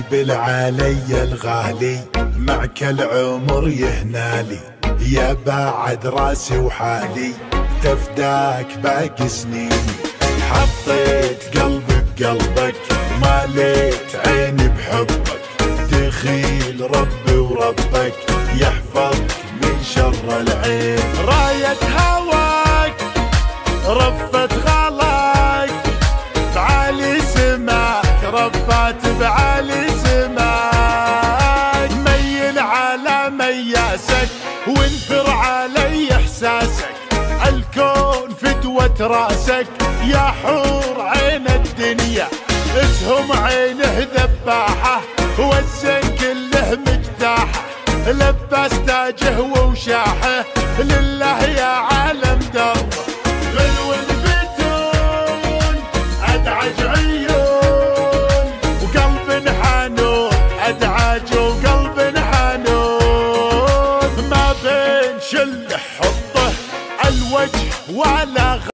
تقبل علي الغالي معك العمر يهنالي، يا بعد راسي وحالي تفداك باقي سنيني. حطيت قلبي بقلبك ماليت عيني بحبك، دخيل ربي وربك يحفظك من شر العين. راية هواك رفت غلاك بعلي سماك، رفات بعلي سماك. ميل على مياسك وانثر علي احساسك، الكون فدوة راسك يا حور عين الدنيا. اسهم عينه ذباحة والزن كله مجتاحة، لباس تاجه ووشاحه لله يا عالم